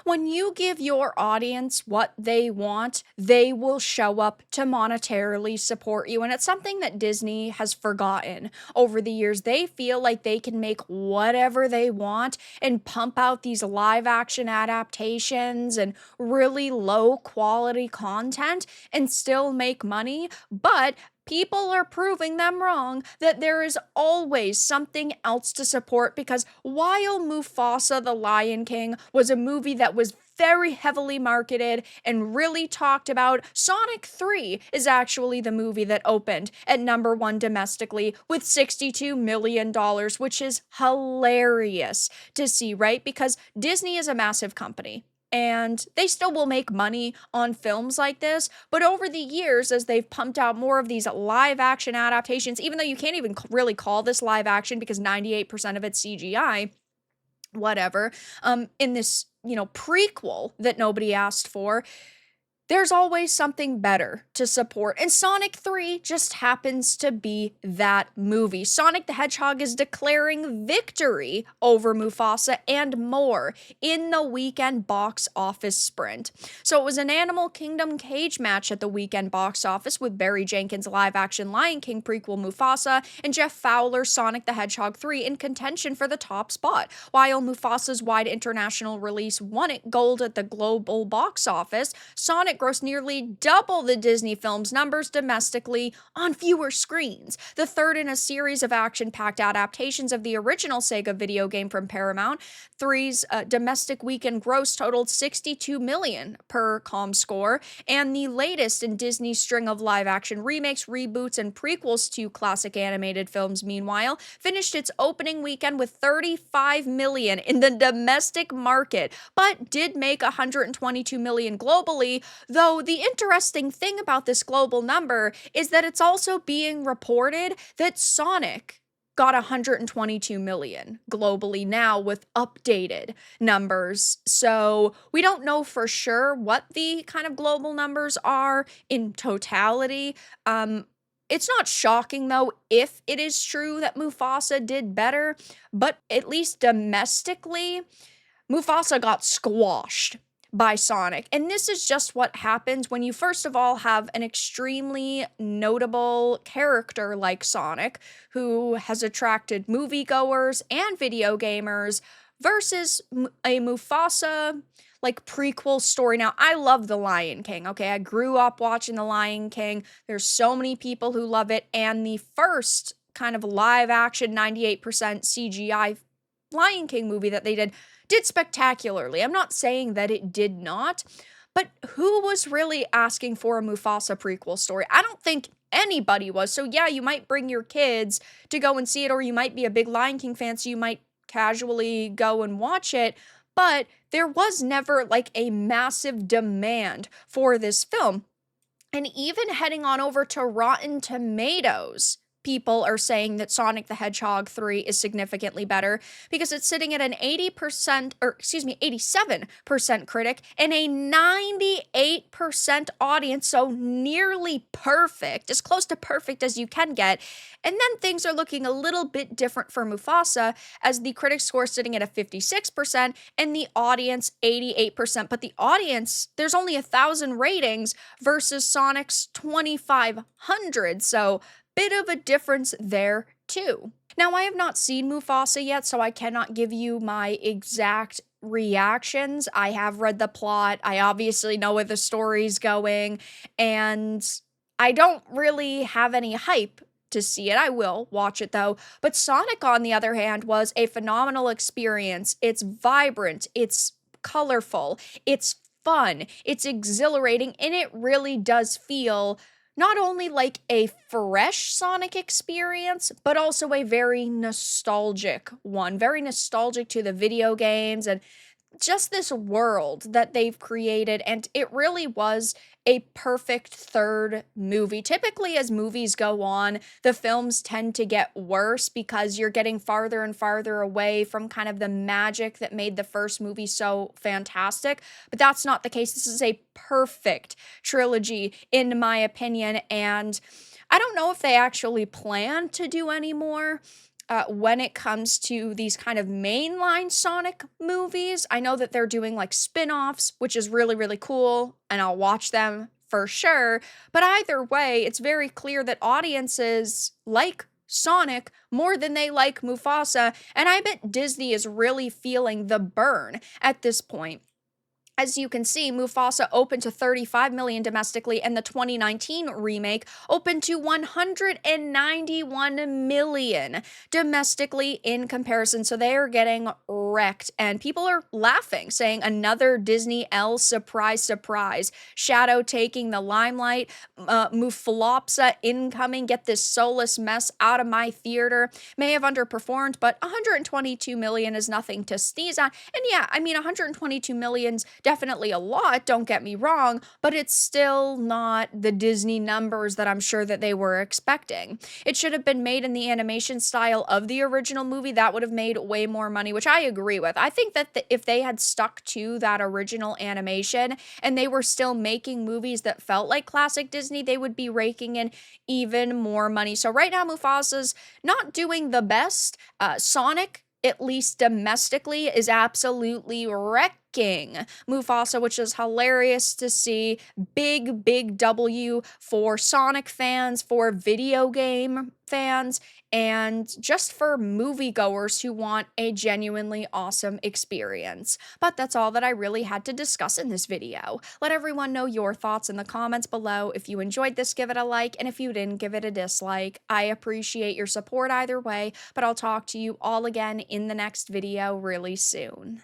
When you give your audience what they want, they will show up to monetarily support you. And it's something that Disney has forgotten over the years. They feel like they can make whatever they want and pump out these live action adaptations and really low quality content and still make money. But people are proving them wrong, that there is always something else to support, because while Mufasa the Lion King was a movie that was very heavily marketed and really talked about, Sonic 3 is actually the movie that opened at #1 domestically with $62 million, which is hilarious to see, right? Because Disney is a massive company, and they still will make money on films like this. But over the years, as they've pumped out more of these live action adaptations, even though you can't even really call this live action because 98% of it's CGI, whatever, in this, prequel that nobody asked for, there's always something better to support, and Sonic 3 just happens to be that movie. Sonic the Hedgehog is declaring victory over Mufasa and more in the weekend box office sprint. So it was an Animal Kingdom cage match at the weekend box office, with Barry Jenkins' live-action Lion King prequel Mufasa and Jeff Fowler's Sonic the Hedgehog 3 in contention for the top spot. While Mufasa's wide international release won it gold at the global box office, Sonic grossed nearly double the Disney film's numbers domestically on fewer screens. The third in a series of action-packed adaptations of the original Sega video game from Paramount, 3's domestic weekend gross totaled $62 million per ComScore, and the latest in Disney's string of live-action remakes, reboots, and prequels to classic animated films, meanwhile, finished its opening weekend with $35 million in the domestic market, but did make $122 million globally. Though the interesting thing about this global number is that it's also being reported that Sonic got $122 million globally now with updated numbers. So we don't know for sure what the kind of global numbers are in totality. It's not shocking, though, if it is true that Mufasa did better, but at least domestically, Mufasa got squashed by Sonic. And this is just what happens when you, first of all, have an extremely notable character like Sonic, who has attracted moviegoers and video gamers, versus a Mufasa prequel story. Now, I love The Lion King, okay? I grew up watching The Lion King. There's so many people who love it, and the first kind of live action 98% CGI Lion King movie that they did spectacularly. I'm not saying that it did not, but who was really asking for a Mufasa prequel story? I don't think anybody was. So yeah, you might bring your kids to go and see it, or you might be a big Lion King fan, so you might casually go and watch it, but there was never a massive demand for this film. And even heading on over to Rotten Tomatoes, people are saying that Sonic the Hedgehog 3 is significantly better, because it's sitting at an 87% critic and a 98% audience, so nearly perfect, as close to perfect as you can get. And then things are looking a little bit different for Mufasa, as the critic score is sitting at a 56% and the audience 88%. But the audience, there's only 1,000 ratings versus Sonic's 2,500, so bit of a difference there too. Now, I have not seen Mufasa yet, so I cannot give you my exact reactions. I have read the plot. I obviously know where the story's going, and I don't really have any hype to see it. I will watch it though. But Sonic, on the other hand, was a phenomenal experience. It's vibrant, it's colorful, it's fun, it's exhilarating, and it really does feel not only like a fresh Sonic experience, but also a very nostalgic one. Very nostalgic to the video games and just this world that they've created, and it really was a perfect third movie. Typically, as movies go on, the films tend to get worse because you're getting farther and farther away from kind of the magic that made the first movie so fantastic, but that's not the case. This is a perfect trilogy, in my opinion, and I don't know if they actually plan to do any more. when it comes to these kind of mainline Sonic movies. I know that they're doing like spin offs, which is really, really cool, and I'll watch them for sure. But either way, it's very clear that audiences like Sonic more than they like Mufasa, and I bet Disney is really feeling the burn at this point. As you can see, Mufasa opened to 35 million domestically, and the 2019 remake opened to 191 million domestically in comparison. So they are getting wrecked, and people are laughing, saying another Disney L surprise, surprise. Shadow taking the limelight, Muflopsa incoming, get this soulless mess out of my theater. May have underperformed, but 122 million is nothing to sneeze at. And yeah, I mean, 122 million's definitely a lot, don't get me wrong, but it's still not the Disney numbers that I'm sure that they were expecting. It should have been made in the animation style of the original movie. That would have made way more money, which I agree with. I think that if they had stuck to that original animation and they were still making movies that felt like classic Disney, they would be raking in even more money. So right now, Mufasa's not doing the best. Sonic, at least domestically, is absolutely wrecking Mufasa, which is hilarious to see. Big, big W for Sonic fans, for video game fans, and just for moviegoers who want a genuinely awesome experience. But that's all that I really had to discuss in this video. Let everyone know your thoughts in the comments below. If you enjoyed this, give it a like, and if you didn't, give it a dislike. I appreciate your support either way, but I'll talk to you all again in the next video really soon.